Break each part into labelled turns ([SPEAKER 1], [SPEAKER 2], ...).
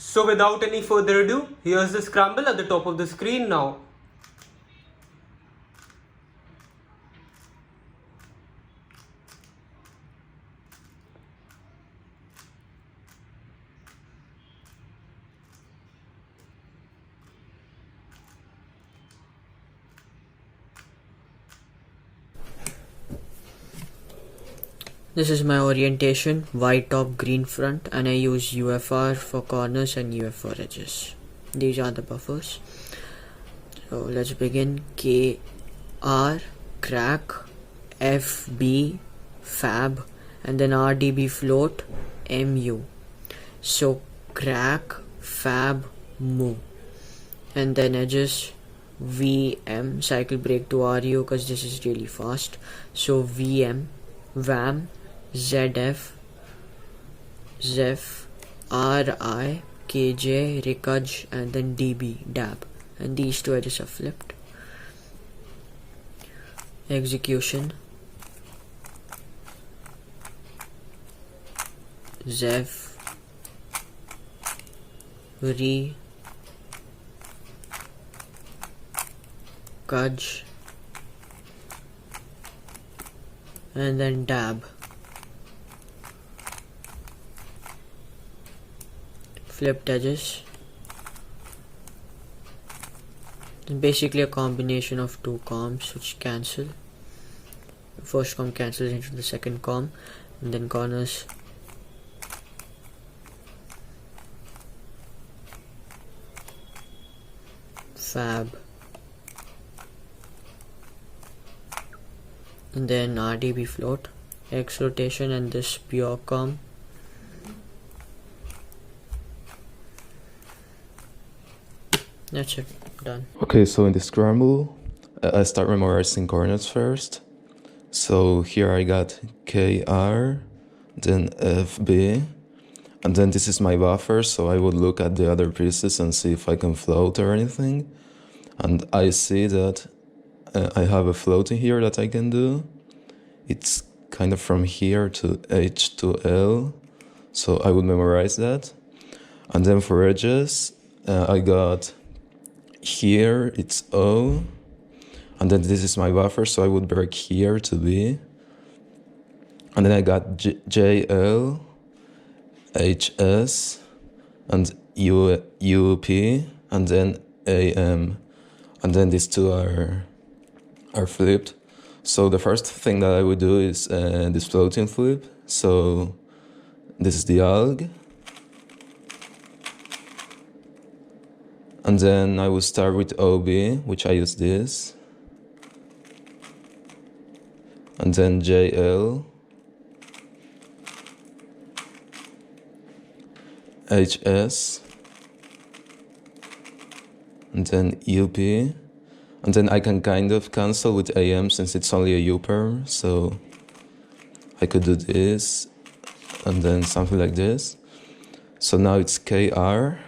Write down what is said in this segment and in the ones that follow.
[SPEAKER 1] So without any further ado, here's the scramble at the top of the screen now. This is my orientation, white top, green front, and I use UFR for corners and UF for edges. These are the buffers. So let's begin. KR, crack, FB, fab, and then RDB float, MU. So crack, fab, mu. And then edges, VM, cycle break to RU because this is really fast. So VM, VAM, ZF, ZEF, RI, KJ, Rikaj, and then DB, DAB. And these two edges are flipped. Execution, ZEF, Re, Kaj, and then DAB. Flipped edges. It's basically a combination of two comms which cancel. The first comm cancels into the second comm, and then corners. Fab. And then RDB float, X rotation, and this pure comm. That's it, done.
[SPEAKER 2] Okay, so in the scramble, I start memorizing coordinates first. So here I got KR, then FB, and then this is my buffer, so I would look at the other pieces and see if I can float or anything. And I see that I have a floating here that I can do. It's kind of from here to H to L, so I would memorize that. And then for edges, I got here it's O, and then this is my buffer, so I would break here to B. And then I got JL, HS, and UP, and then AM, and then these two are flipped. So the first thing that I would do is this floating flip. So this is the alg. And then I will start with OB, which I use this. And then JL, HS, and then UP. And then I can kind of cancel with AM since it's only a U-perm, so I could do this, and then something like this. So now it's KR.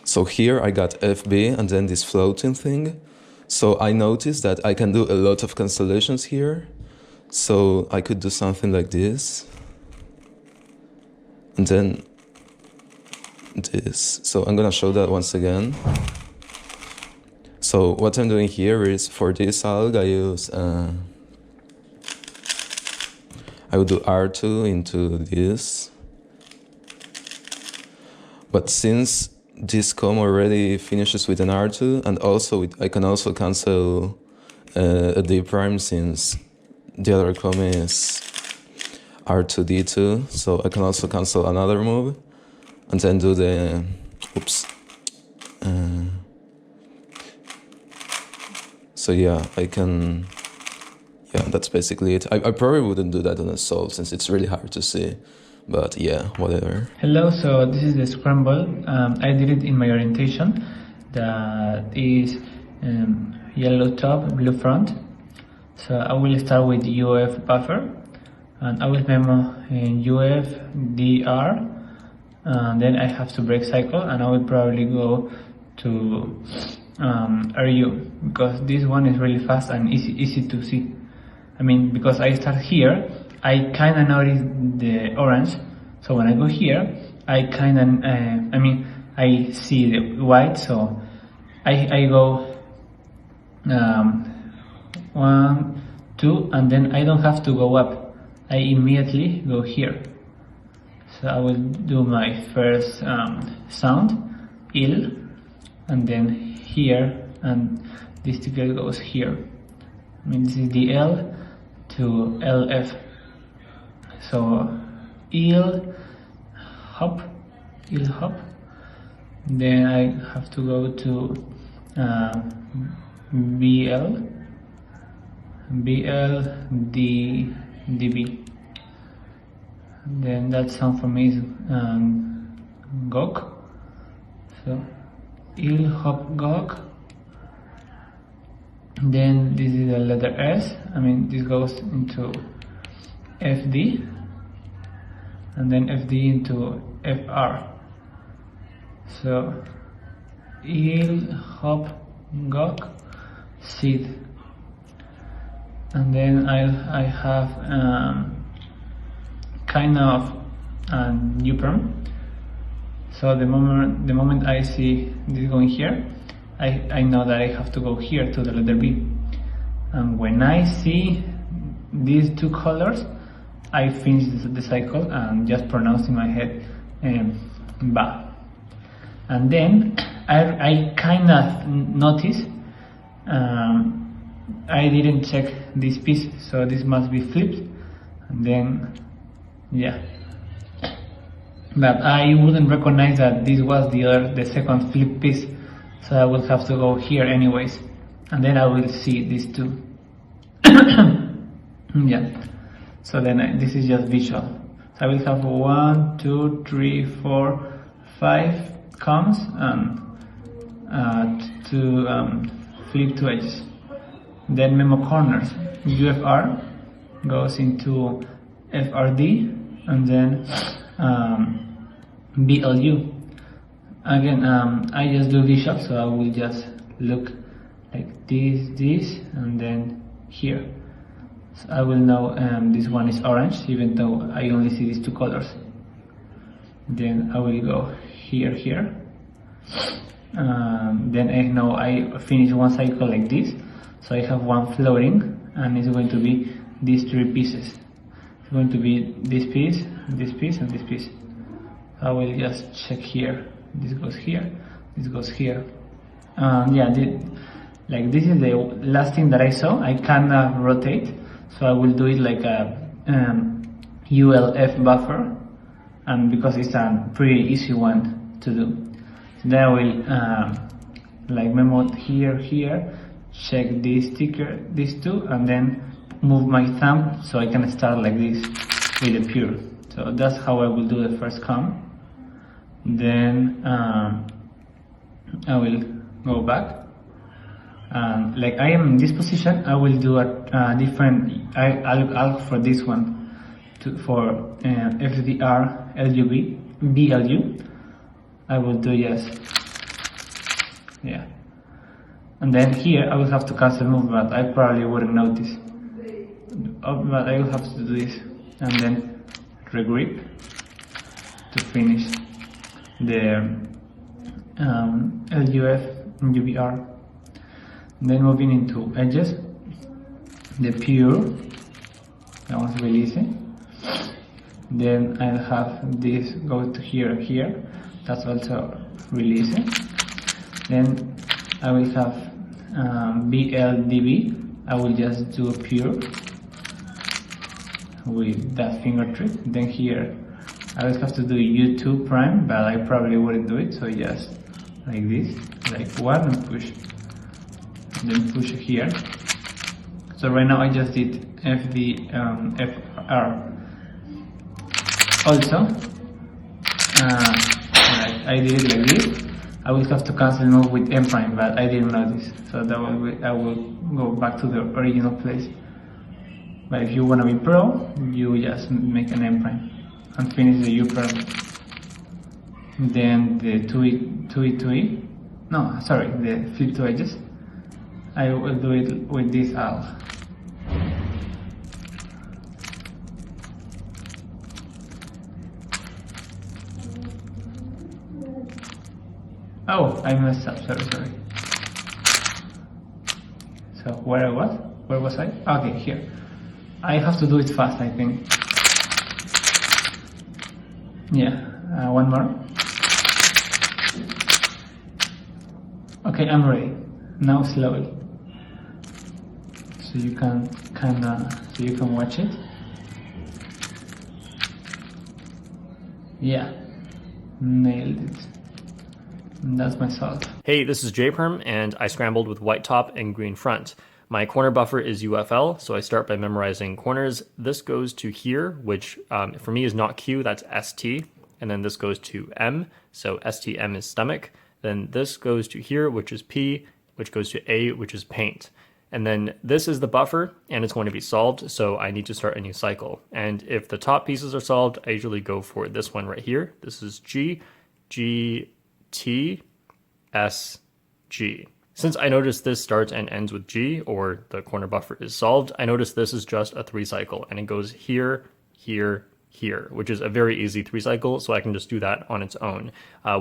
[SPEAKER 2] So here I got FB and then this floating thing. So I noticed that I can do a lot of cancellations here. So I could do something like this. And then this. So I'm gonna show that once again. So what I'm doing here is for this alg I would do R2 into this. But since this comm already finishes with an R2, and also I can also cancel a D prime since the other comm is R2D2, so I can also cancel another move and then do the so yeah, I can, yeah, that's basically it. I probably wouldn't do that on a solve since it's really hard to see. But yeah, whatever.
[SPEAKER 3] Hello, so this is the scramble. I did it in my orientation. That is yellow top, blue front. So I will start with UF buffer, and I will memo in UF DR, and then I have to break cycle, and I will probably go to RU because this one is really fast and easy to see. I mean, because I start here, I kind of notice the orange, So when I go here, I kind of, I see the white, so I go 1, 2, and then I don't have to go up. I immediately go here. So I will do my first sound, il, and then here, and this ticket goes here. This is the L to LF. So il, hop. Then I have to go to BL, DB. Then that sound for me is gok. So il, hop, gok. Then this is the letter S. This goes into FD, and then FD into FR. So il, hop, gok, seed. And then I have kind of new perm. So the moment I see this going here, I know that I have to go here to the letter B. And when I see these two colors, I finish the cycle and just pronounce in my head ba. And then I kind of notice I didn't check this piece, so this must be flipped. And then yeah, but I wouldn't recognize that this was the second flip piece, so I will have to go here anyways, and then I will see these two. Yeah, so then this is just visual. So I will have 1, 2, 3, 4, 5 comes and to flip 2 edges. Then memo corners, UFR goes into FRD, and then BLU. Again, I just do visual, so I will just look like this, and then here. So I will know this one is orange, even though I only see these two colors. Then I will go here. Then I know I finish one cycle like this, so I have one floating, and it's going to be these 3 pieces. It's going to be this piece, and this piece. I will just check here. This goes here, this goes here. Yeah, this is the last thing that I saw. I cannot rotate, so I will do it like a ULF buffer, and because it's a pretty easy one to do. So then I will like memo here, check this sticker, these two, and then move my thumb so I can start like this with the pure. So that's how I will do the first com. Then I will go back. Like I am in this position, I will do a different. I'll look for this one for FDR, LUB, BLU. I will do yes. Yeah. And then here I will have to cancel move, but I probably wouldn't notice. But I will have to do this, and then regrip to finish the LUF and UBR. And then moving into edges, the pure, that one's releasing. Then I'll have this go to here, that's also releasing. Then I will have BLDB. I will just do a pure with that finger trick. Then here I will have to do U2 prime, but I probably wouldn't do it, so just like this, like one and push, and then push here. So right now I just did FD FR. Also, I did it like this. I will have to cancel move with M prime, but I didn't notice, so that I will go back to the original place. But if you want to be pro, you just make an M prime and finish the U perm. Then the 2E, no, sorry, the flip 2 edges. I will do it with this AL. Oh, I messed up. Sorry. So where was I? Okay, here. I have to do it fast, I think. Yeah, one more. Okay, I'm ready. Now slowly. So you can watch it. Yeah, nailed it. And that's my solve.
[SPEAKER 4] Hey, this is Perm, and I scrambled with white top and green front. My corner buffer is UFL, so I start by memorizing corners. This goes to here, which for me is not Q, that's ST. And then this goes to M, so STM is stomach. Then this goes to here, which is P, which goes to A, which is paint. And then this is the buffer, and it's going to be solved, so I need to start a new cycle. And if the top pieces are solved, I usually go for this one right here. This is G, G, T, S, G. Since I noticed this starts and ends with G, or the corner buffer is solved, I notice this is just a 3 cycle, and it goes here, here, here, which is a very easy 3 cycle, so I can just do that on its own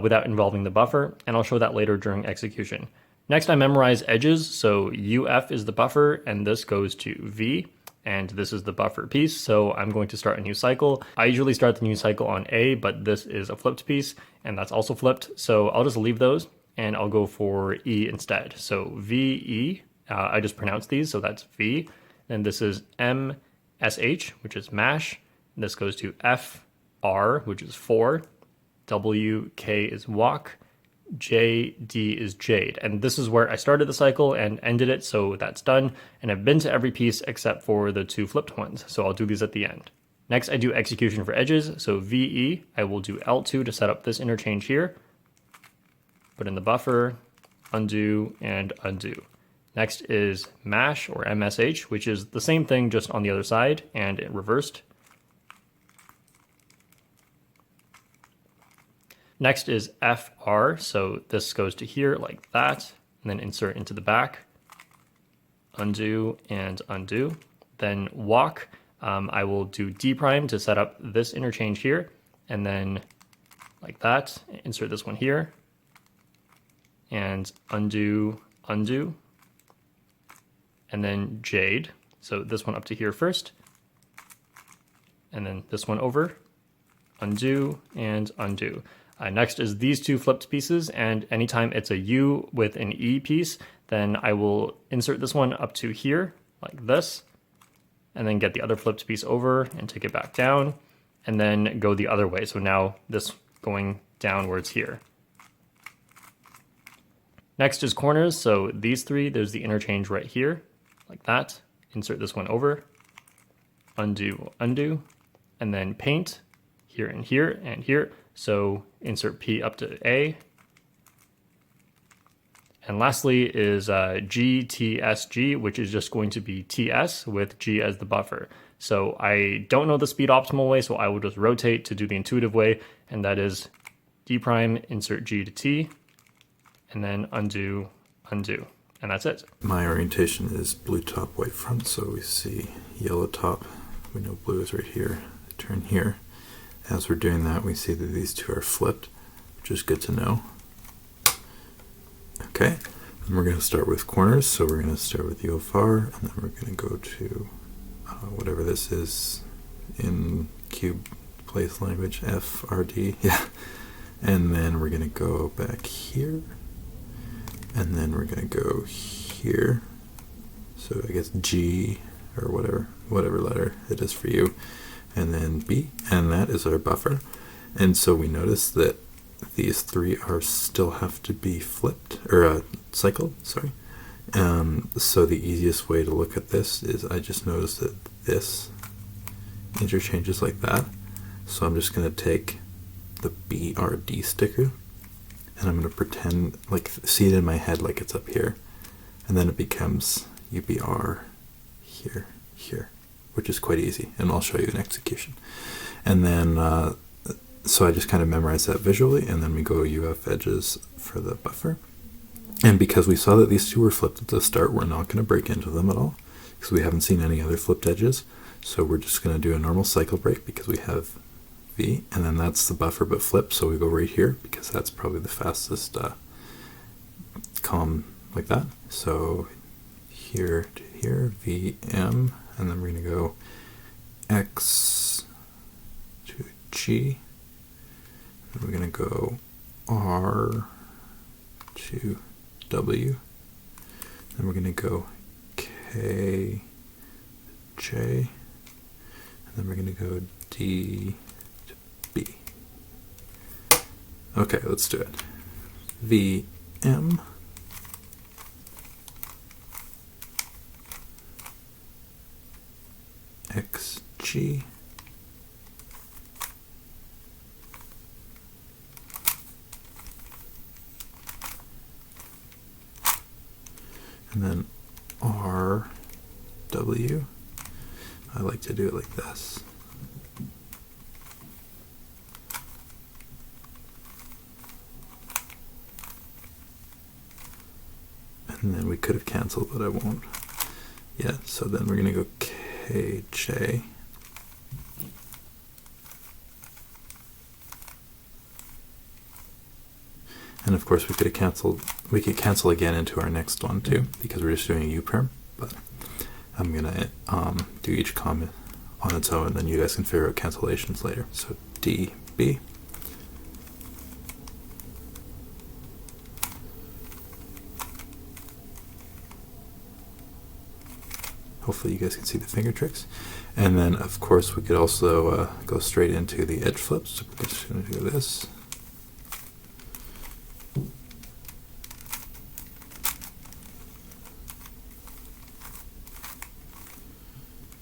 [SPEAKER 4] without involving the buffer, and I'll show that later during execution. Next, I memorize edges, so UF is the buffer, and this goes to V, and this is the buffer piece, so I'm going to start a new cycle. I usually start the new cycle on A, but this is a flipped piece, and that's also flipped, so I'll just leave those, and I'll go for E instead. So VE, I just pronounce these, so that's V, and this is MSH, which is mash, this goes to FR, which is 4, WK is walk, JD is jade, and this is where I started the cycle and ended it, so that's done, and I've been to every piece except for the 2 flipped ones, so I'll do these at the end. Next, I do execution for edges, so VE, I will do L2 to set up this interchange here, put in the buffer, undo, and undo. Next is mash, or MSH, which is the same thing, just on the other side, and it reversed. Next is FR, so this goes to here like that, and then insert into the back, undo and undo. Then walk, I will do D prime to set up this interchange here, and then like that, insert this one here, and undo, undo, and then jade, so this one up to here first, and then this one over, undo and undo. Next is these 2 flipped pieces, and anytime it's a U with an E piece, then I will insert this one up to here, like this, and then get the other flipped piece over and take it back down, and then go the other way. So now this going downwards here. Next is corners, so these 3, there's the interchange right here, like that. Insert this one over, undo, undo, and then paint here and here and here. So insert P up to A. And lastly is GTSG, which is just going to be TS with G as the buffer. So I don't know the speed optimal way, so I will just rotate to do the intuitive way, and that is D prime, insert G to T, and then undo, undo. And that's it.
[SPEAKER 5] My orientation is blue top, white front, so we see yellow top. We know blue is right here. Turn here. As we're doing that, we see that these 2 are flipped, which is good to know. Okay, and we're going to start with corners, so we're going to start with UFR, and then we're going to go to whatever this is in cube place language, FRD, yeah. And then we're going to go back here, and then we're going to go here, so I guess G, or whatever letter it is for you, and then B, and that is our buffer. And so we notice that these 3 are still have to be flipped, or cycled, sorry. So the easiest way to look at this is I just noticed that this interchanges like that. So I'm just going to take the BRD sticker, and I'm going to pretend, like, see it in my head like it's up here. And then it becomes UBR here, here, which is quite easy, and I'll show you an execution. And then, so I just kind of memorize that visually, and then we go UF edges for the buffer. And because we saw that these 2 were flipped at the start, we're not going to break into them at all, because we haven't seen any other flipped edges. So we're just going to do a normal cycle break, because we have V, and then that's the buffer but flip, so we go right here, because that's probably the fastest column like that. So here to here, VM, and then we're going to go X to G, and we're going to go R to W, then we're going to go K, J, and then we're going to go D to B. Okay, let's do it. VM, XG, and then RW. I like to do it like this. And then we could have canceled, but I won't. Yeah, so then we're going to go KJ. And of course we could have canceled, we could cancel again into our next one too, because we're just doing a U-perm, but I'm going to do each comment on its own, and then you guys can figure out cancellations later. So DB. Hopefully you guys can see the finger tricks. And then of course we could also go straight into the edge flips. So we're just going to do this.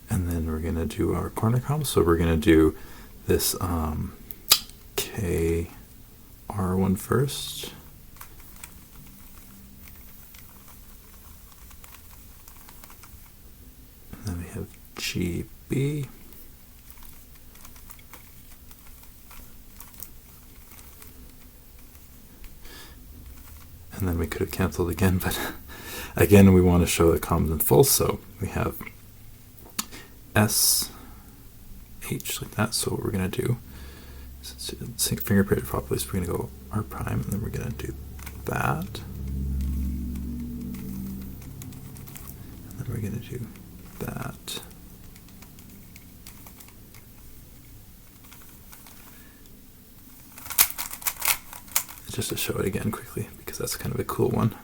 [SPEAKER 5] And then we're going to do our corner combo. So we're going to do this KR one first. And then we have GB. And then we could have canceled again, but again, we want to show the columns in full. So we have S, H like that. So what we're going to do is fingerprint it properly. So we're going to go R prime, and then we're going to do that. And then we're going to do that. Just to show it again quickly, because that's kind of a cool one.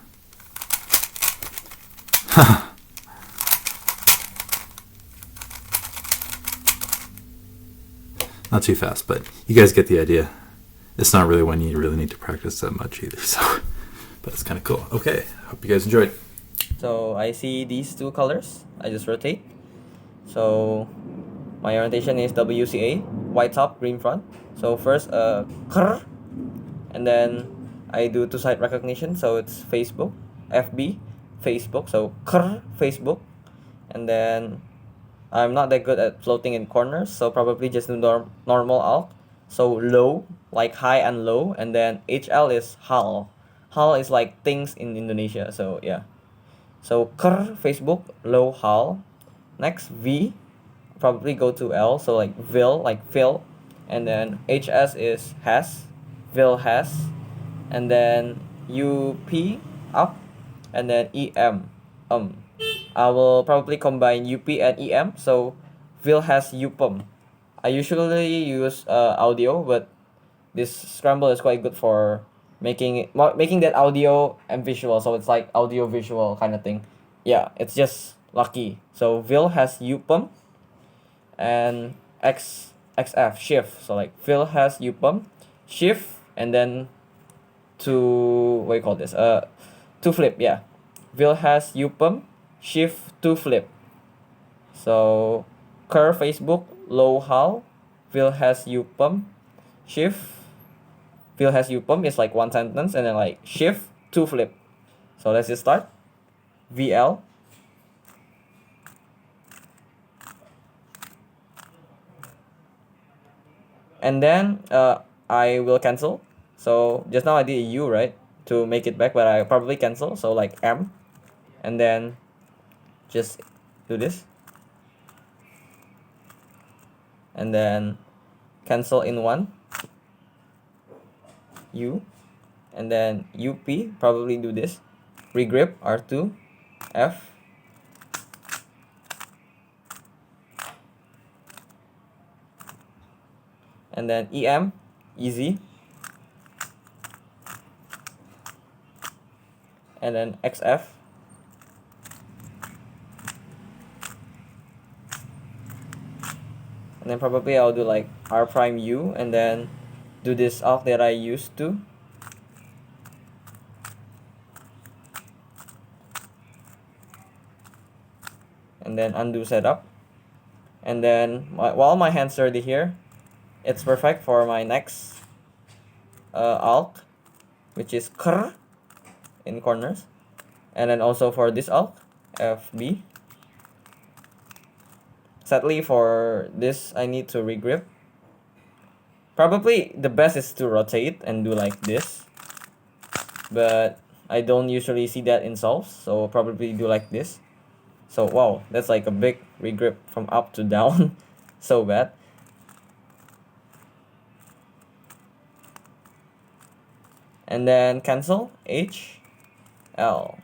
[SPEAKER 5] Not too fast, but you guys get the idea. It's not really one you really need to practice that much either, so but it's kind of cool. Okay, hope you guys enjoyed.
[SPEAKER 1] So I see these two colors. I just rotate. So my orientation is WCA, white top, green front. So first krr, and then I do two side recognition. So it's Facebook, FB, Facebook. So krr, Facebook, and then I'm not that good at floating in corners, so probably just do normal alt. So low, like high and low, and then HL is hal. Hal is like things in Indonesia. So yeah. So krr, Facebook, low hal. Next V, probably go to L. So like vil, like fill, and then HS is has, vil has, and then UP up, and then EM I will probably combine UP and EM, so Vil has UPM. I usually use audio, but this Scramble is quite good for making that audio and visual, so it's like audio visual kind of thing. Yeah, it's just lucky. So Vil has UPM and XF shift. So like Vil has UPM, shift, and then to what do you call this? To flip, yeah. Vil has UPM, shift to flip. So curve Facebook, low hal, Vil has UPM, shift, Vil has UPM is like one sentence, and then like shift to flip. So let's just start. VL, and then I will cancel. So just now I did a U, right, to make it back, but I probably cancel. So like M, and then just do this, and then cancel in one, U, and then UP, probably do this,
[SPEAKER 6] regrip R2, F, and then EM, easy, and then XF, and then probably I'll do like R prime U, and then do this alt that I used to. And then undo setup. And then while my hand's already here, it's perfect for my next alt, which is KR in corners. And then also for this alt, FB. Sadly for this, I need to regrip. Probably the best is to rotate and do like this. But I don't usually see that in solves, so I'll probably do like this. So wow, that's like a big regrip from up to down. So bad. And then cancel, H, L.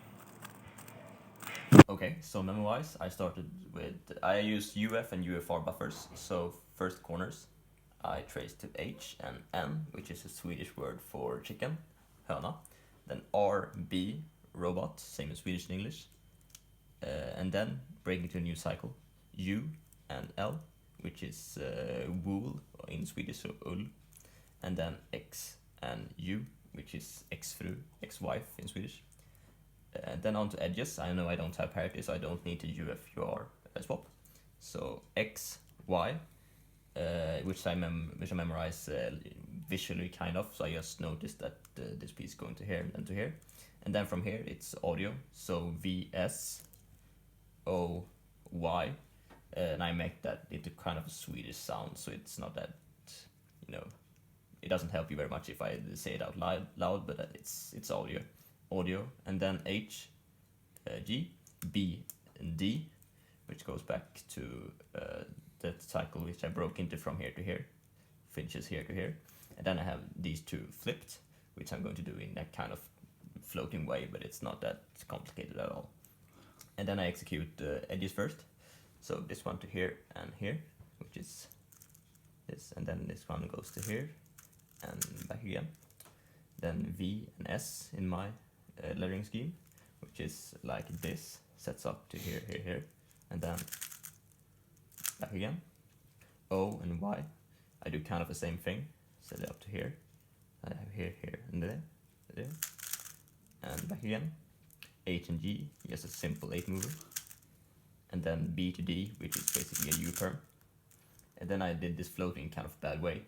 [SPEAKER 7] Okay, so memo-wise, I used UF and UFR buffers. So first corners, I traced to H and N, which is a Swedish word for chicken, höna. Then R, B, robot, same as Swedish and English. And then breaking to a new cycle, U and L, which is wool in Swedish, so ull. And then X and U, which is ex-fru, ex-wife in Swedish. Then on to edges. I know I don't have parity, so I don't need to UF-UR swap. So X, Y, which I memorize visually kind of. So I just noticed that this piece is going to here and to here. And then from here it's audio. So VS, O, Y. And I make that into kind of a Swedish sound. So it's not that, it doesn't help you very much if I say it out loud, but it's audio, and then H, G, B, and D, which goes back to that cycle which I broke into from here to here, finishes here to here, and then I have these two flipped, which I'm going to do in that kind of floating way, but it's not that complicated at all. And then I execute the edges first, so this one to here and here, which is this, and then this one goes to here and back again. Then V and S in my lettering scheme, which is like this, sets up to here, here, here, and then back again. O and Y, I do kind of the same thing, set it up to here, I have here, here, and there, and back again. H and G, just a simple 8 mover, and then B to D, which is basically a U-perm. And then I did this floating kind of bad way.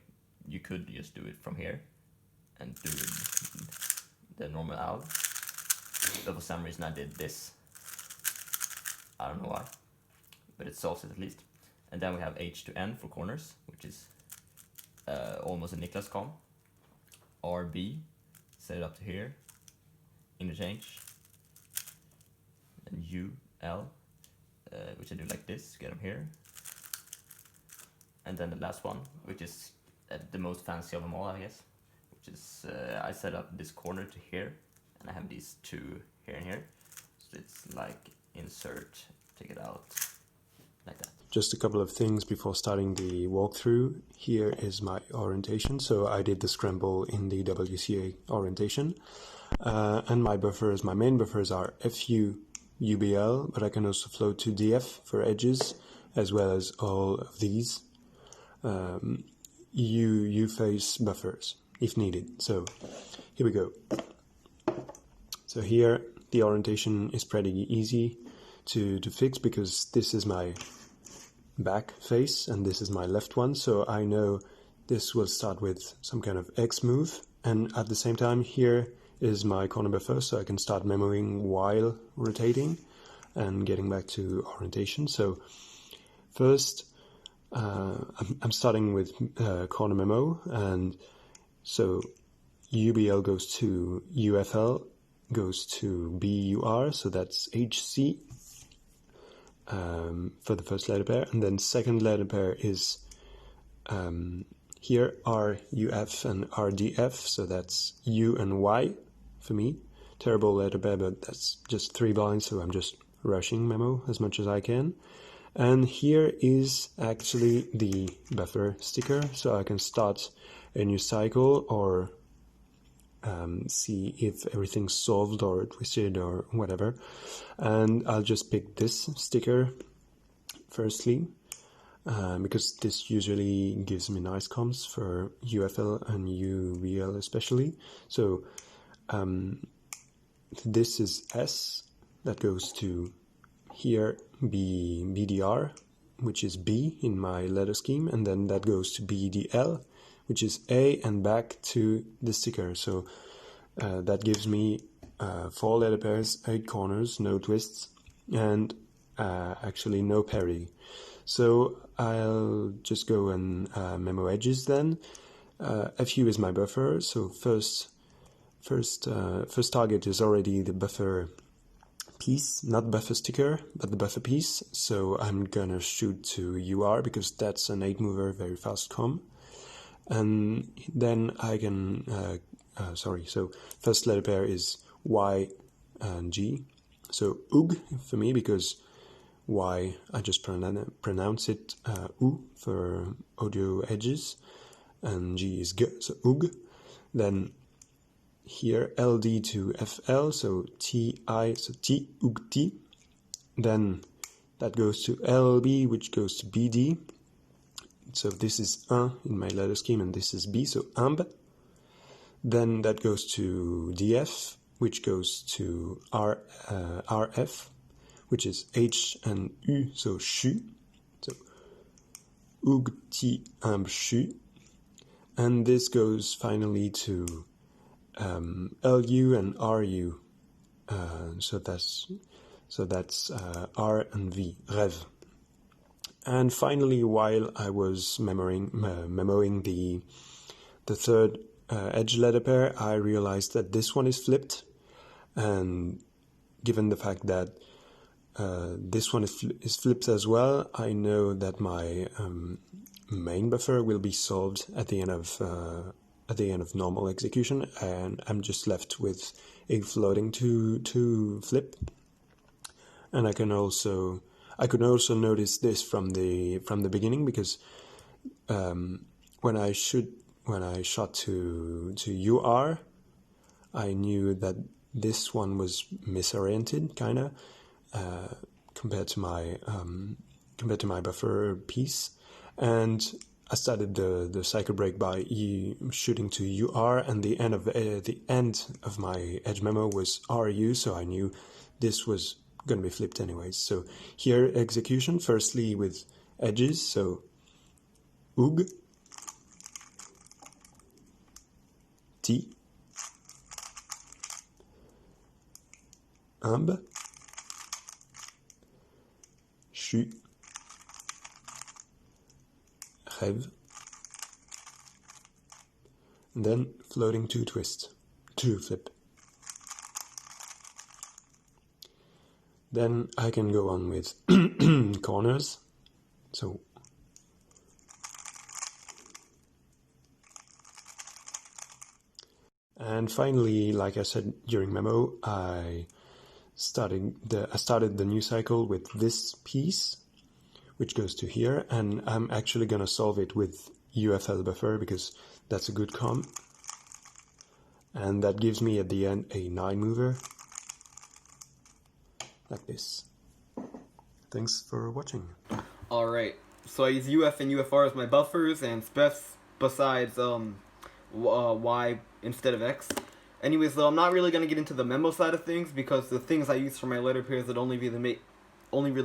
[SPEAKER 7] You could just do it from here and do the normal L, but for some reason I did this. I don't know why, but it solves it at least. And then we have H to N for corners, which is almost a Niklas com. RB, set it up to here, interchange, and UL, which I do like this, get them here. And then the last one, which is the most fancy of them all, I guess, which is I set up this corner to here, and I have these two here and here. So it's like insert, take it out, like that.
[SPEAKER 8] Just a couple of things before starting the walkthrough. Here is my orientation. So I did the scramble in the WCA orientation. And my buffers, my main buffers are FU, UBL, but I can also float to DF for edges, as well as all of these U-face buffers, if needed. So here we go. So here the orientation is pretty easy to fix, because this is my back face and this is my left one, so I know this will start with some kind of X move, and at the same time here is my corner buffer, so I can start memoing while rotating and getting back to orientation. So first I'm starting with corner memo, and so UBL goes to UFL, goes to BUR, so that's HC for the first letter pair, and then second letter pair is here RUF and RDF, so that's U and Y for me. terrible letter pair, but that's just 3 blinds, so I'm just rushing memo as much as I can. And here is actually the buffer sticker, so I can start a new cycle or see if everything's solved or twisted or whatever. And I'll just pick this sticker firstly, because this usually gives me nice comps for UFL and UVL especially. So this is S, that goes to here BDR, which is B in my letter scheme, and then that goes to BDL, which is A, and back to the sticker. So that gives me 4 letter pairs, 8 corners, no twists, and actually no parry. So I'll just go and memo edges then. FU is my buffer, so first target is already the buffer piece, not buffer sticker, but the buffer piece. So I'm gonna shoot to UR because that's an 8 mover, very fast com. And then I can, so first letter pair is Y and G. So UG for me, because Y, I just pronounce it U for audio edges, and G is G, so UG. Then here LD to FL, so TI, so T, UG T. Then that goes to LB, which goes to BD. So this is 1 in my letter scheme, and this is B, so amb. Then that goes to DF, which goes to RF, which is H and U, so shu. So ug, ti, amb, shu. And this goes finally to LU and RU. So that's R and V, rev. And finally, while I was memoing the third edge letter pair, I realized that this one is flipped, and given the fact that this one is flipped as well, I know that my main buffer will be solved at the end of normal execution, and I'm just left with a floating to flip. And I could also notice this from the beginning, because when I shot to UR, I knew that this one was misoriented, kinda, compared to my buffer piece, and I started the cycle break by shooting to UR, and the end of my edge memo was RU, so I knew this was going to be flipped anyways. So here execution, firstly with edges, so UG, T, amb, shu, rev, and then floating to twist, to flip. Then I can go on with corners. So and finally, like I said during memo, I started the new cycle with this piece, which goes to here, and I'm actually gonna solve it with UFL buffer because that's a good comp, and that gives me at the end a 9 mover. Like this. Thanks for watching.
[SPEAKER 9] Alright, so I use UF and UFR as my buffers and specs besides Y instead of X. Anyways, though, I'm not really going to get into the memo side of things because the things I use for my letter pairs that only really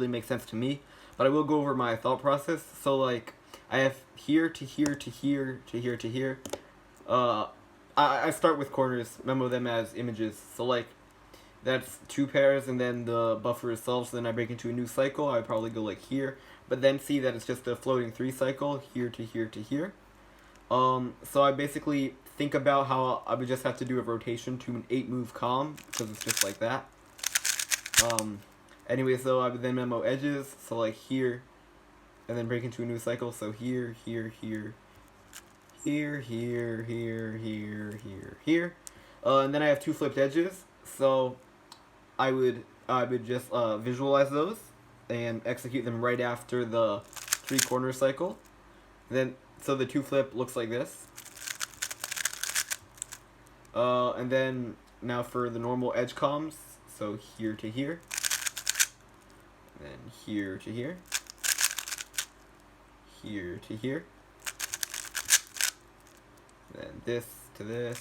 [SPEAKER 9] make sense to me. But I will go over my thought process. So, like, I have here to here to here to here to here. I start with corners, memo them as images. So, like, that's 2 pairs, and then the buffer is solved, so then I break into a new cycle. I would probably go like here, but then see that it's just a floating 3 cycle, here to here to here. So I basically think about how I would just have to do a rotation to an 8 move com, because it's just like that. Anyway, so I would then memo edges, so like here, and then break into a new cycle, so here, here, here, here, here, here, here, here, here. And then I have 2 flipped edges. So I would just visualize those and execute them right after the 3-corner cycle. Then so the 2-flip looks like this. And then now for the normal edge comms, so here to here, then here to here, here to here, then this to this,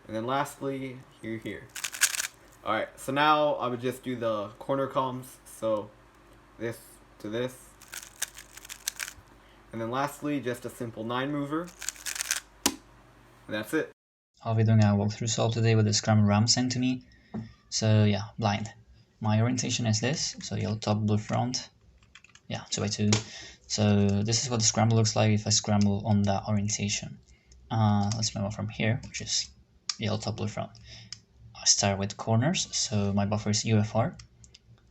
[SPEAKER 9] and then lastly here. Alright, so now I would just do the corner comms, so this to this, and then lastly just a simple 9 mover, and that's it.
[SPEAKER 10] I'll be doing a walkthrough solve today with the Scramble RAM sent to me. So yeah, blind. My orientation is this, so yellow top, blue front. Yeah, 2x2. So this is what the scramble looks like if I scramble on that orientation. Let's move on from here, which is yellow top, blue front. I start with corners, so my buffer is UFR.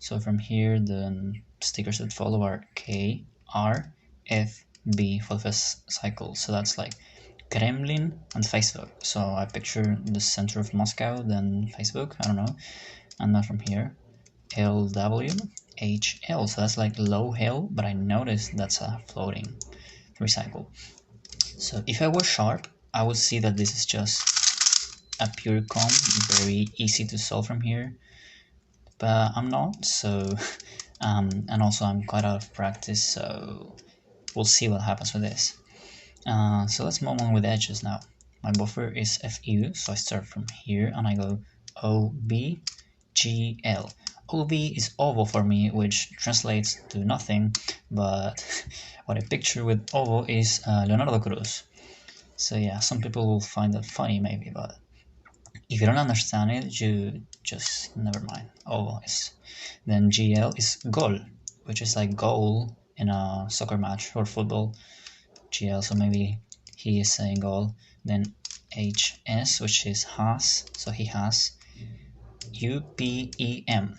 [SPEAKER 10] So from here, the stickers that follow are K, R, F, B for the first cycle. So that's like Kremlin and Facebook. So I picture the center of Moscow, then Facebook, I don't know. And then from here, LW, HL. So that's like low hill, but I noticed that's a floating 3-cycle. So if I was sharp, I would see that this is just a pure comp, very easy to solve from here. But I'm not, so and also I'm quite out of practice, so we'll see what happens with this. So let's move on with edges now. My buffer is FU, so I start from here and I go OB, GL. OB is oval for me, which translates to nothing, but what I picture with oval is Leonardo Cruz. So yeah, some people will find that funny maybe, but if you don't understand it, you just never mind. Oval is. Then GL is goal, which is like goal in a soccer match or football. GL, so maybe he is saying goal. Then HS, which is has, so he has. UPEM.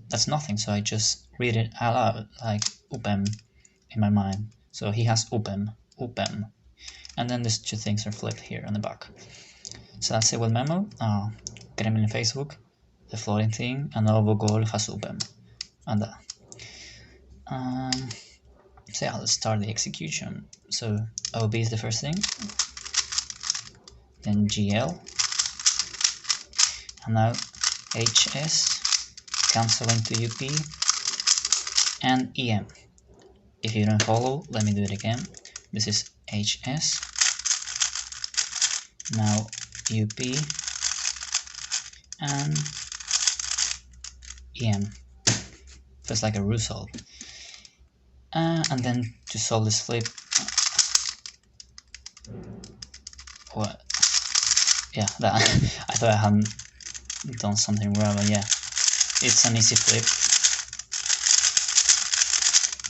[SPEAKER 10] That's nothing, so I just read it out loud, like UPEM in my mind. So he has UPEM. And then these 2 things are flipped here on the back. So that's it with memo. Kremlin Facebook, the floating thing, and the oval goal has UPEM. And that. So yeah, let's start the execution. So OB is the first thing, then GL, and now HS, canceling to UP, and EM. If you don't follow, let me do it again. This is HS, now UP, and EM. Feels like a result. And then to solve this flip, what? Yeah, that I thought I hadn't done something wrong, but yeah, it's an easy flip.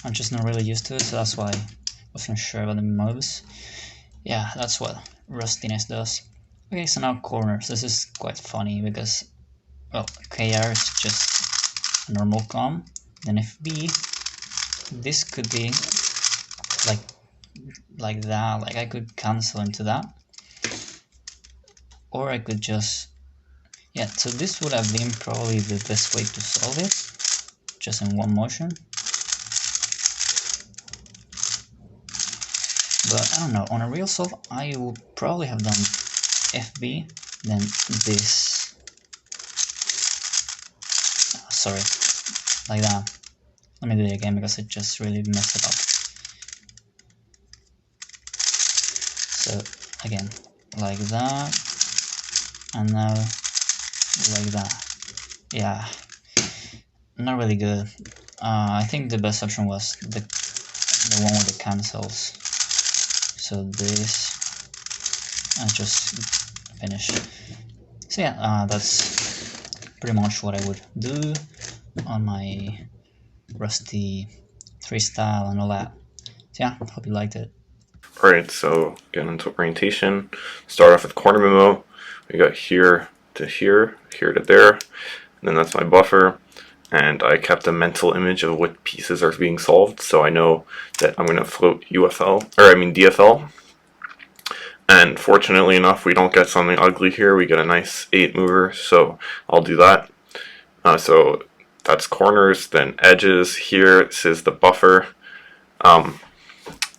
[SPEAKER 10] I'm just not really used to it, so that's why I wasn't sure about the moves. Yeah, that's what rustiness does. Okay, so now corners. This is quite funny because, well, KR is just a normal com. Then FB, this could be like that. Like I could cancel into that, or I could just, yeah. So this would have been probably the best way to solve it, just in one motion. But I don't know, on a real solve, I would probably have done FB, then this. Sorry, like that. Let me do it again because it just really messed it up. So again, like that, and now like that. Yeah, not really good. I think the best option was the one with the cancels. So this, and just finish. So yeah, that's pretty much what I would do on my rusty freestyle and all that. So yeah, hope you liked it.
[SPEAKER 11] Alright, so getting into orientation, start off with corner memo. We got here to here, here to there, and then that's my buffer. And I kept a mental image of what pieces are being solved, so I know that I'm going to float DFL. And fortunately enough, we don't get something ugly here. We get a nice 8 mover, so I'll do that. So that's corners, then edges here. This is the buffer.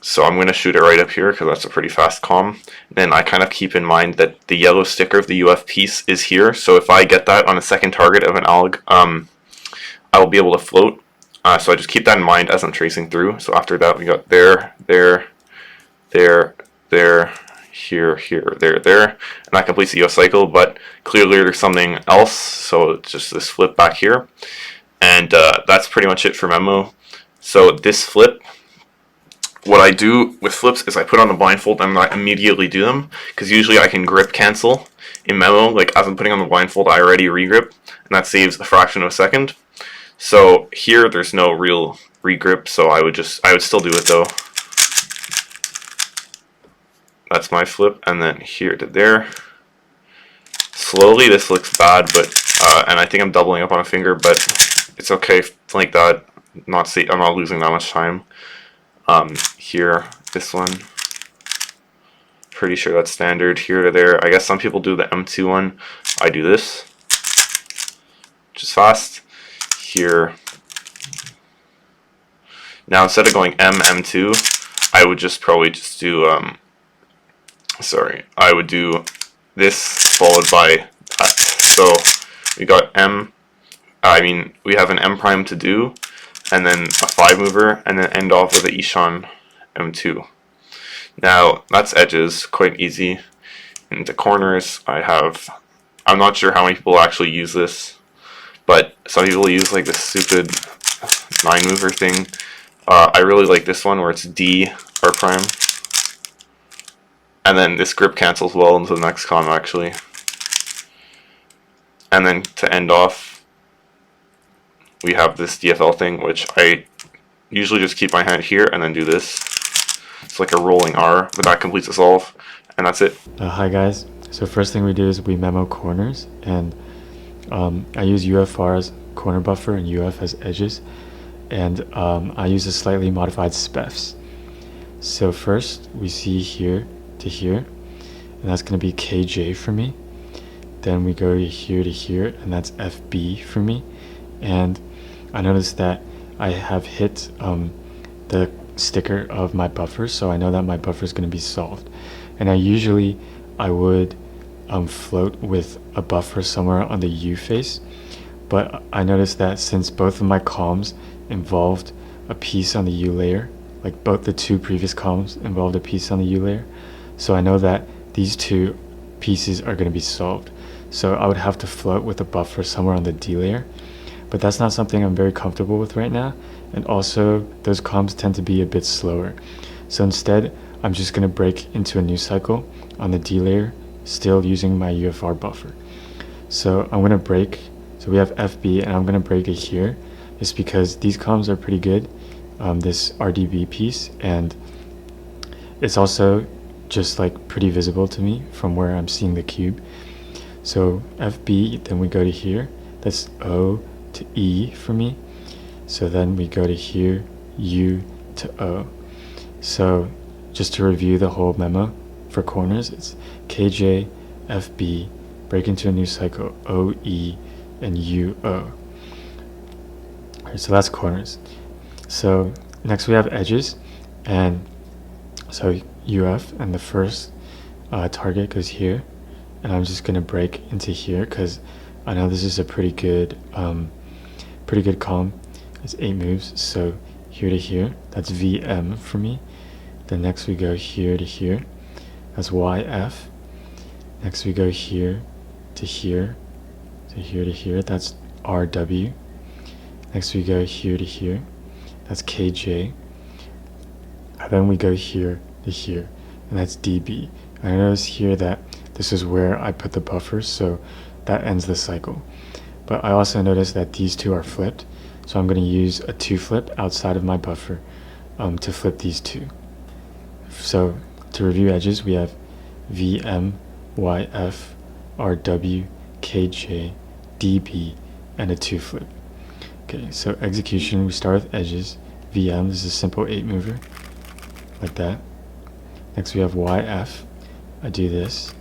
[SPEAKER 11] So I'm going to shoot it right up here because that's a pretty fast comm. Then I kind of keep in mind that the yellow sticker of the UF piece is here. So if I get that on a second target of an ALG, I will be able to float. So I just keep that in mind as I'm tracing through. So after that, we got there, there, there, there, here, here, there, there. And that completes the UF cycle, but clearly there's something else. So it's just this flip back here. And that's pretty much it for memo. So this flip, what I do with flips is I put on the blindfold and I immediately do them, because usually I can grip cancel in memo. Like as I'm putting on the blindfold, I already regrip, and that saves a fraction of a second. So here there's no real regrip, so I would still do it though. That's my flip, and then here to there. Slowly, this looks bad, but and I think I'm doubling up on a finger, but it's okay like that. I'm not losing that much time. Here, this one, pretty sure that's standard. Here to there. I guess some people do the M2 one. I do this, which is fast. Here. Now instead of going M2, I would just probably just do I would do this followed by that. So we got we have an M prime to do, and then a 5 mover, and then end off with the Ishan M2. Now that's edges, quite easy. Into corners, I'm not sure how many people actually use this, but some people use like this stupid 9 mover thing. I really like this one where it's D R prime, and then this grip cancels well into the next comm actually. And then to end off, we have this DFL thing, which I usually just keep my hand here and then do this. It's like a rolling R, but that completes the solve, and that's it.
[SPEAKER 12] Hi guys. So first thing we do is we memo corners, and I use UFR as corner buffer and UF as edges, and I use a slightly modified SPEFs. So first we see here to here, and that's going to be KJ for me. Then we go to here, and that's FB for me. And I noticed that I have hit the sticker of my buffer, so I know that my buffer is going to be solved. And I would float with a buffer somewhere on the U face, but I noticed that since both of my comms involved a piece on the U layer, like both the 2 previous comms involved a piece on the U layer, so I know that these 2 pieces are going to be solved. So I would have to float with a buffer somewhere on the D layer, but that's not something I'm very comfortable with right now, and also those comms tend to be a bit slower. So instead, I'm just going to break into a new cycle on the D layer, still using my UFR buffer. So I'm going to break, so we have FB, and I'm going to break it here, just because these comms are pretty good, this RDB piece, and it's also just like pretty visible to me from where I'm seeing the cube. So FB, then we go to here, that's O to E for me. So then we go to here, U to O. So just to review the whole memo for corners, it's KJ, FB, break into a new cycle, O, E, and U, O. Alright, so that's corners. So next we have edges, and so UF, and the first target goes here, and I'm just gonna break into here because I know this is a pretty good comm. It's 8 moves, so here to here, that's VM for me. Then next we go here to here, that's YF. Next we go here to here, to here to here, that's RW. Next we go here to here, that's KJ. And then we go here to here, and that's DB. And I notice here that this is where I put the buffers, so that ends the cycle. But I also noticed that these 2 are flipped, so I'm going to use a 2 flip outside of my buffer to flip these 2. So to review edges, we have VM, YF, RW, KJ, DB, and a 2 flip. Okay, so execution, we start with edges. VM, this is a simple 8 mover, like that. Next we have YF, I do this.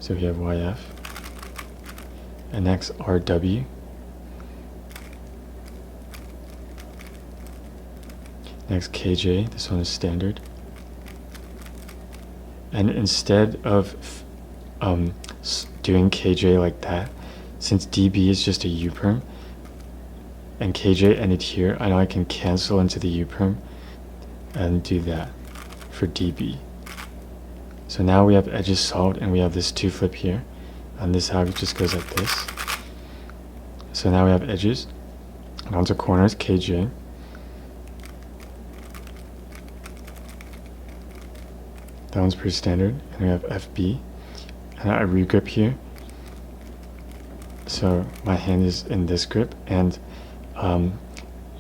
[SPEAKER 12] So we have YF. And next RW. Next KJ, this one is standard. And instead of doing KJ like that, since DB is just a U-perm, and KJ ended here, I know I can cancel into the U-perm and do that for DB. So now we have edges solved and we have this 2 flip here, and this how it just goes like this. So now we have edges, and onto corners, KJ. That one's pretty standard, and we have FB, and I regrip here. So my hand is in this grip, and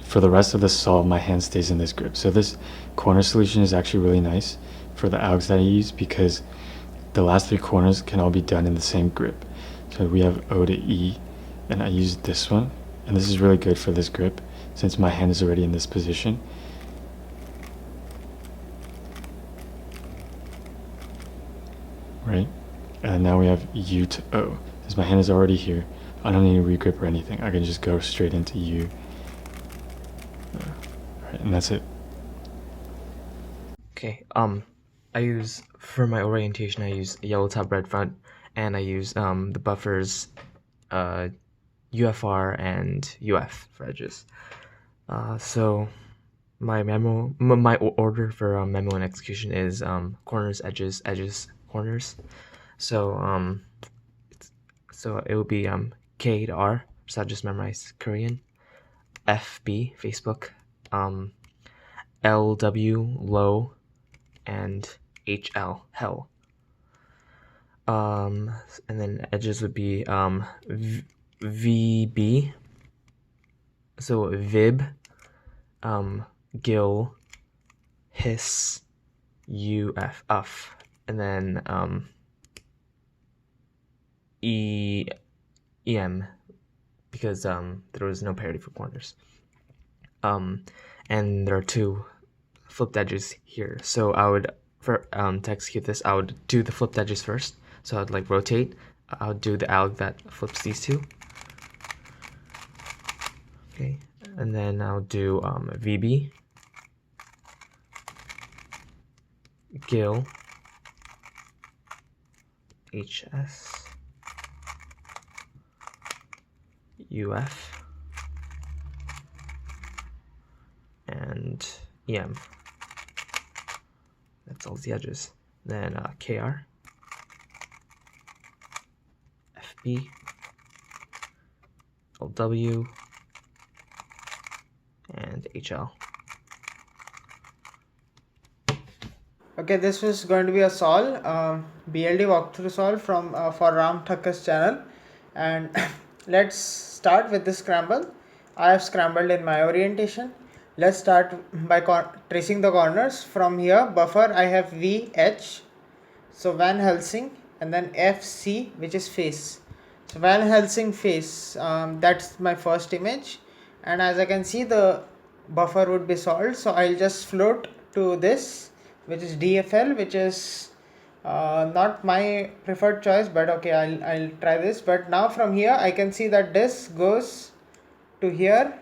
[SPEAKER 12] for the rest of the solve, my hand stays in this grip. So this corner solution is actually really nice for the algs that I use because the last 3 corners can all be done in the same grip. So we have O to E, and I use this one, and this is really good for this grip since my hand is already in this position. Right? And now we have U to O. Since my hand is already here, I don't need to regrip or anything. I can just go straight into U. Right, and that's it.
[SPEAKER 13] Okay, I use, for my orientation, I use yellow top, red front, and I use the buffers UFR and UF for edges. So my order for memo and execution is corners, edges, edges, corners. So it will be K to R, so I just memorize Korean, FB, Facebook, LW, low, and HL, hell. And then edges would be VB, so Vib, Gil, Hiss, UF, UF, and then EM, because there was no parity for corners. And there are 2 flipped edges here. So I would, to execute this, I would do the flipped edges first. So I'd like rotate. I would do the alg that flips these 2. Okay, and then I'll do VB, Gil, HS, UF, and EM. That's all the edges. Then KR, FB, LW, and HL.
[SPEAKER 14] Okay, this was going to be a solve, BLD walkthrough solve from for Ram Thakkar's channel, and let's start with the scramble. I have scrambled in my orientation. Let's start by tracing the corners. From here, buffer I have VH, so Van Helsing, and then FC, which is face. So Van Helsing face, that's my first image, and as I can see, the buffer would be solved. So I'll just float to this, which is DFL, which is not my preferred choice, but okay, I'll try this. But now from here I can see that this goes to here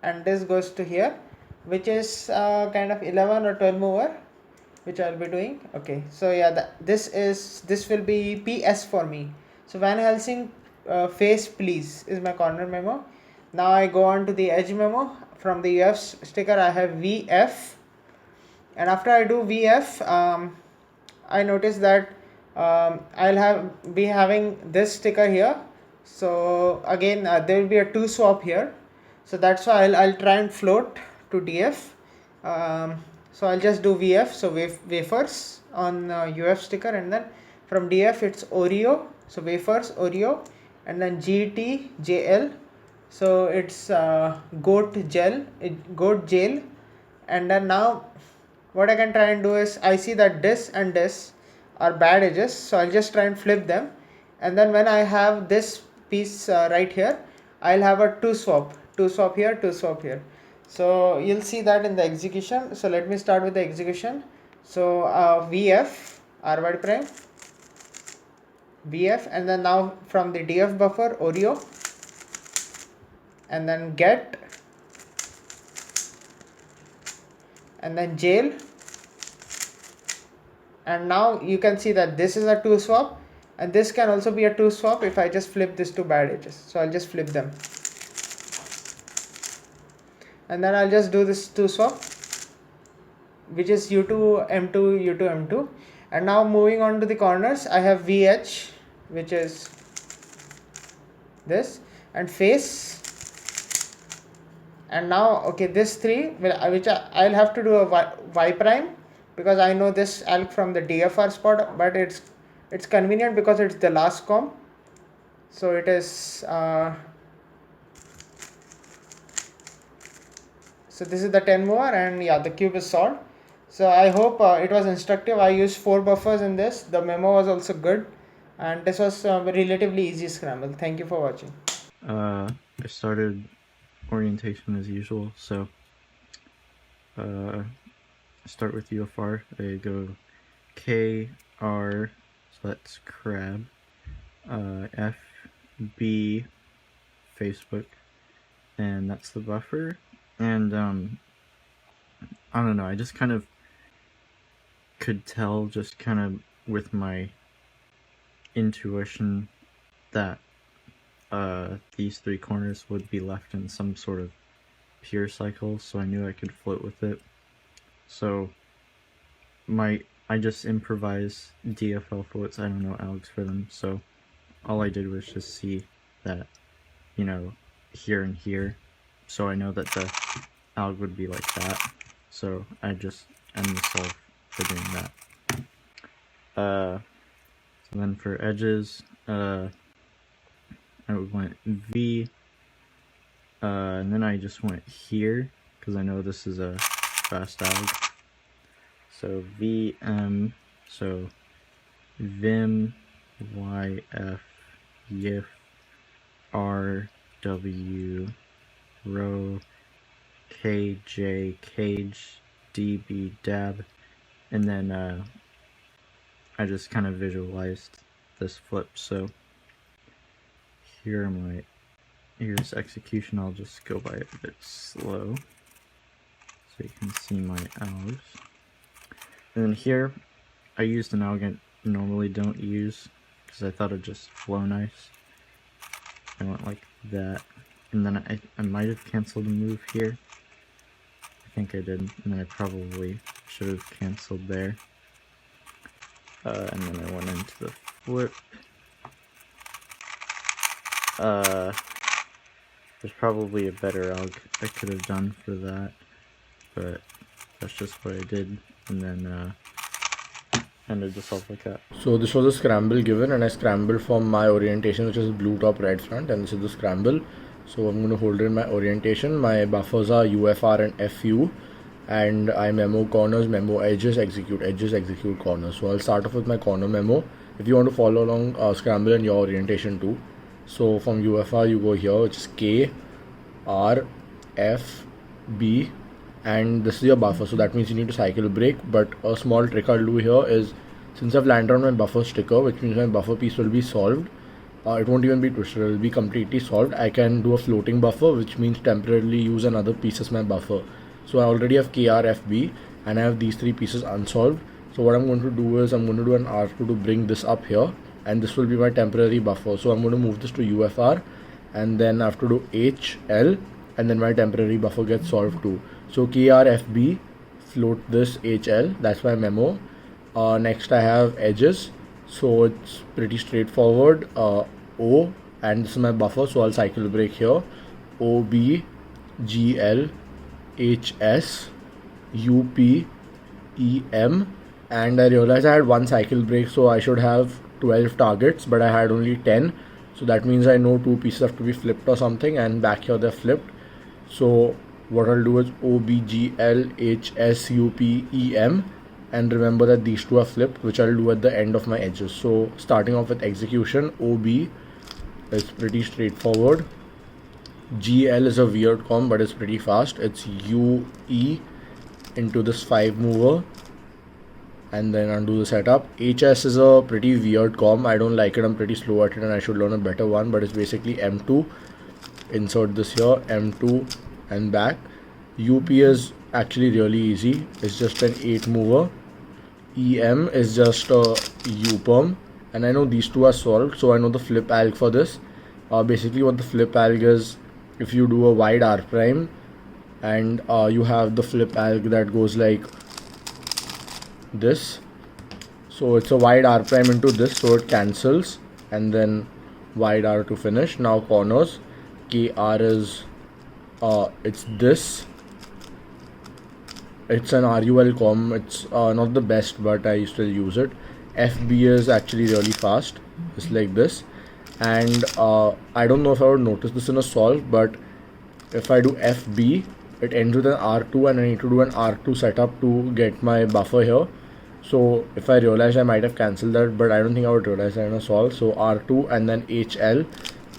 [SPEAKER 14] and this goes to here, which is kind of 11 or 12 mover, which I'll be doing. Okay, so yeah, this will be PS for me. So Van Helsing face please is my corner memo. Now I go on to the edge memo. From the UF sticker I have VF, and after I do VF, I notice that I'll be having this sticker here. So again there will be a 2 swap here, so that's why I'll try and float to DF. So I'll just do VF, so wafers on UF sticker, and then from DF it's Oreo, so wafers Oreo, and then GT JL, so it's goat gel, and then now what I can try and do is, I see that this and this are bad edges, so I'll just try and flip them, and then when I have this piece right here, I'll have a 2 swap here, 2 swap here. So you'll see that in the execution. So let me start with the execution. So VF RY prime, BF, and then now from the DF buffer, Oreo, and then get, and then jail. And now you can see that this is a 2 swap, and this can also be a 2 swap if I just flip these two bad edges. So I'll just flip them, and then I'll just do this 2 swap, which is U2 M2 U2 M2. And now moving on to the corners, I have VH, which is this, and face. And now, okay, this 3 which I'll have to do a Y prime, because I know this alg from the DFR spot, but it's convenient because it's the last comp. So it is so this is the 10 mover, and yeah, the cube is solved. So I hope it was instructive. I used 4 buffers in this. The memo was also good, and this was a relatively easy scramble. Thank you for watching.
[SPEAKER 15] I started orientation as usual, so start with UFR. I go K, R, so that's crab, F, B, Facebook, and that's the buffer. And I don't know, I just kind of could tell, just kind of with my intuition, that these 3 corners would be left in some sort of pure cycle, so I knew I could float with it. So I just improvise DFL floats. I don't know algs for them, so all I did was just see that, you know, here and here, so I know that the alg would be like that, so I just end the solve for doing that. So then for edges, I went V, and then I just went here, because I know this is a fast alg. So VM, so Vim, YF, YIF, RW, row, KJ, cage, DB, dab, and then I just kind of visualized this flip. So here's execution. I'll just go by it a bit slow so you can see my algs. And then here I used an alg I normally don't use because I thought it'd just flow nice. I went like that, and then I might have canceled a move here. I think I did, and then I probably should have canceled there. And then I went into the flip. There's probably a better alg I could have done for that, but that's just what I did, and then ended the solve like that.
[SPEAKER 16] So this was a scramble given, and I scrambled from my orientation, which is blue top red front, and this is the scramble. So I'm going to hold in my orientation. My buffers are UFR and FU, and I memo corners, memo edges, execute corners. So I'll start off with my corner memo. If you want to follow along, scramble in your orientation too. So from UFR you go here, which is K, R, F, B, and this is your buffer. So that means you need to cycle break. But a small trick I'll do here is, since I've landed on my buffer sticker, which means my buffer piece will be solved, it won't even be twisted, it will be completely solved. I can do a floating buffer, which means temporarily use another piece as my buffer. So I already have KRFB, and I have these 3 pieces unsolved. So what I'm going to do is I'm going to do an R2 to bring this up here, and this will be my temporary buffer. So I'm going to move this to UFR, and then I have to do HL, and then my temporary buffer gets solved too. So KRFB, float this HL, that's my memo. Next I have edges, so it's pretty straightforward. O, and this is my buffer, so I'll cycle break here. OB, GL, HS, UP, EM, and I realized I had 1 cycle break, so I should have 12 targets, but I had only 10. So that means I know 2 pieces have to be flipped or something, and back here they're flipped. So what I'll do is OBGL, HS, UP, EM, and remember that these 2 are flipped, which I'll do at the end of my edges. So starting off with execution, OB is pretty straightforward. GL is a weird comp, but it's pretty fast. It's UE into this 5 mover, and then undo the setup. HS is a pretty weird comm. I don't like it. I'm pretty slow at it and I should learn a better one, but it's basically M2, insert this here, M2 and back. UP is actually really easy. It's just an 8 mover. EM is just a U-perm, and I know these two are solved, so I know the flip alg for this. Basically what the flip alg is, if you do a wide R prime and you have the flip alg that goes like this, so it's a wide R prime into this, so it cancels, and then wide R to finish. Now corners, KR is it's this. It's an RUL comm. It's not the best, but I still use it. FB is actually really fast. It's like this. And I don't know if I would notice this in a solve, but if I do FB, it ends with an R2 and I need to do an R2 setup to get my buffer here. So if I realize, I might have cancelled that, but I don't think I would realize that in a solve. So R2 and then HL,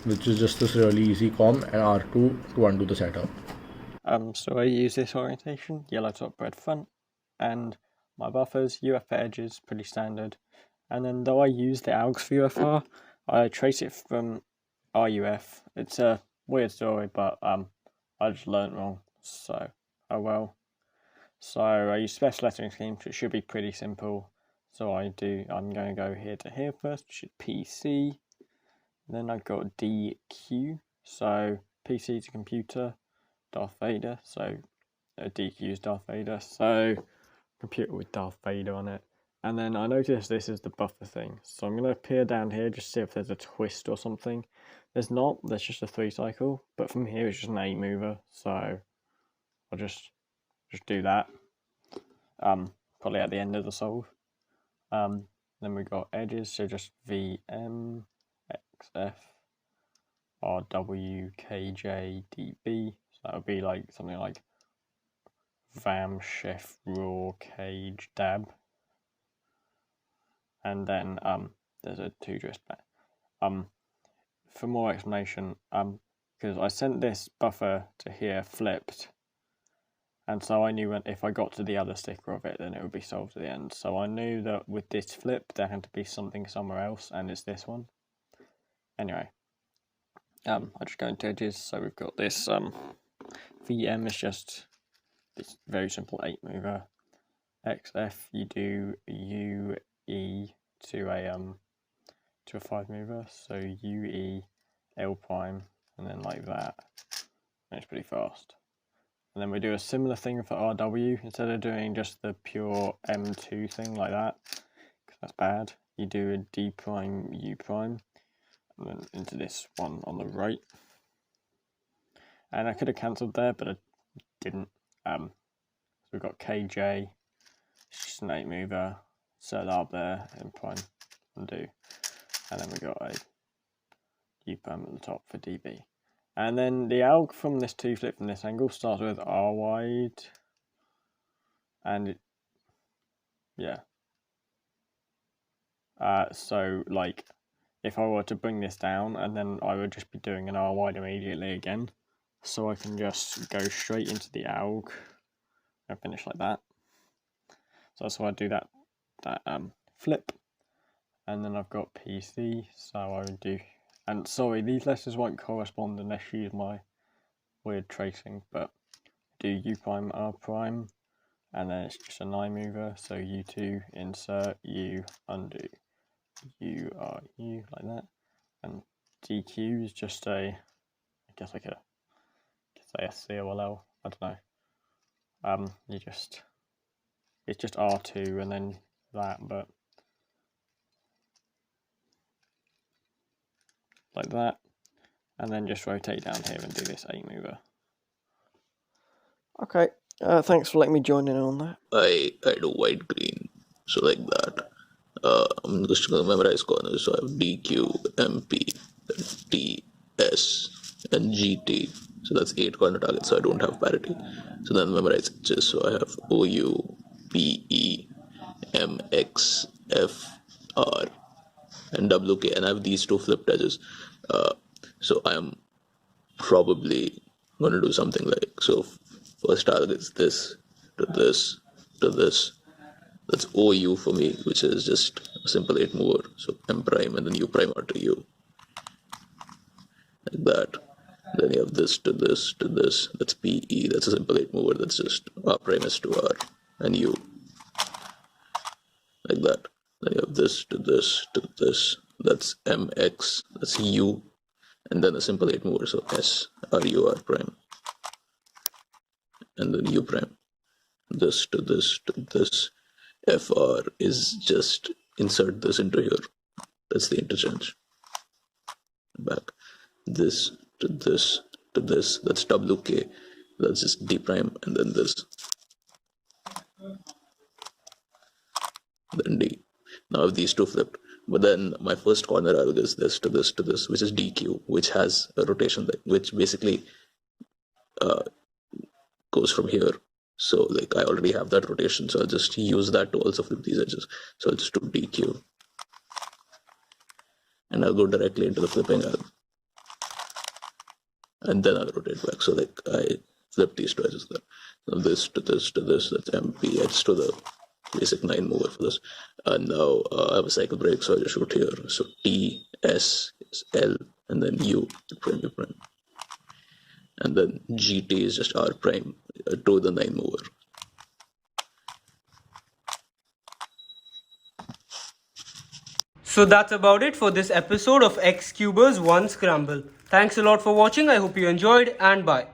[SPEAKER 16] which is just this really easy comm, and R2 to undo the setup.
[SPEAKER 17] So I use this orientation, yellow top, red front, and my buffers, UF edges, pretty standard. And then though I use the algs for UFR, I trace it from RUF. It's a weird story, but I just learnt wrong, so oh well. So I use special lettering scheme, which should be pretty simple. So I'm going to go here to here first, which is PC. Then I've got DQ, so PC to computer. Darth Vader, so DQ is Darth Vader, so computer with Darth Vader on it. And then I noticed this is the buffer thing, so I'm going to peer down here just to see if there's a twist or something. There's not, there's just a 3 cycle, but from here it's just an 8 mover, so I'll just do that. Probably at the end of the solve. Then we got edges, so just VM, XF, RW, KJ, DB. That would be like something like Vam, Chef, Raw, Cage, Dab. And then there's a 2 twist back. For more explanation, because I sent this buffer to here flipped, and so I knew if I got to the other sticker of it, then it would be solved at the end. So I knew that with this flip, there had to be something somewhere else, and it's this one. Anyway, I just go into edges. So we've got this. VM is just this very simple 8 mover. XF you do UE to a 5 mover, so UE L prime and then like that. And it's pretty fast. And then we do a similar thing for RW. Instead of doing just the pure M2 thing like that, because that's bad, you do a D prime U prime and then into this one on the right. And I could have cancelled there, but I didn't. So we've got KJ, it's just an 8 mover, set that up there, and prime, undo. And then we got a U prime at the top for DB. And then the alg from this 2 flip from this angle starts with R wide. And it, yeah. So like, if I were to bring this down, and then I would just be doing an R wide immediately again. So I can just go straight into the alg and finish like that. So that's why I do that flip. And then I've got PC, so I would do, and sorry, these letters won't correspond unless you use my weird tracing, but do U prime, R prime, and then it's just a 9 mover, so U2, insert, U, undo, U, R, U, like that. And DQ is just a, I guess like a, say a C or L, I don't know. It's just R2 and then that, but like that, and then just rotate down here and do this 8 mover.
[SPEAKER 18] Okay, thanks for letting me join in on that.
[SPEAKER 19] I do white green, so like that. I'm just gonna memorize corners, so I have DQ, MP, T, S, and GT. So that's 8 corner targets, so I don't have parity. So then memorize edges, so I have OU, PE, MX, F, R, and WK, and I have these 2 flipped edges. So I am probably going to do something like, so first target is this, to this, to this, That's OU for me, which is just a simple 8 mover. So M prime and then U prime R to U. Like that. Then you have this to this to this. That's PE. That's a simple 8 mover. That's just R prime S to R and U. Like that. Then you have this to this to this. That's MX. That's U. And then a simple 8 mover. So S R U R prime. And then U prime. This to this to this. FR is just insert this into here. That's the interchange. Back. This to this to this. That's WK. That's just D prime and then this. Then D. Now if these two flipped. But then my first corner alg is this to this to this, which is DQ, which has a rotation that which basically goes from here. So like I already have that rotation, so I'll just use that to also flip these edges. So I'll just do DQ. And I'll go directly into the flipping alg. And then I'll rotate back. So like I flip these two edges there. So this to this to this, that's MP edge to the basic 9 mover for this. And now I have a cycle break, so I just shoot here. So T, S, L, and then U prime, U prime. And then GT is just R prime to the 9 mover.
[SPEAKER 20] So that's about it for this episode of X Cubers 1 Scramble. Thanks a lot for watching. I hope you enjoyed, and bye.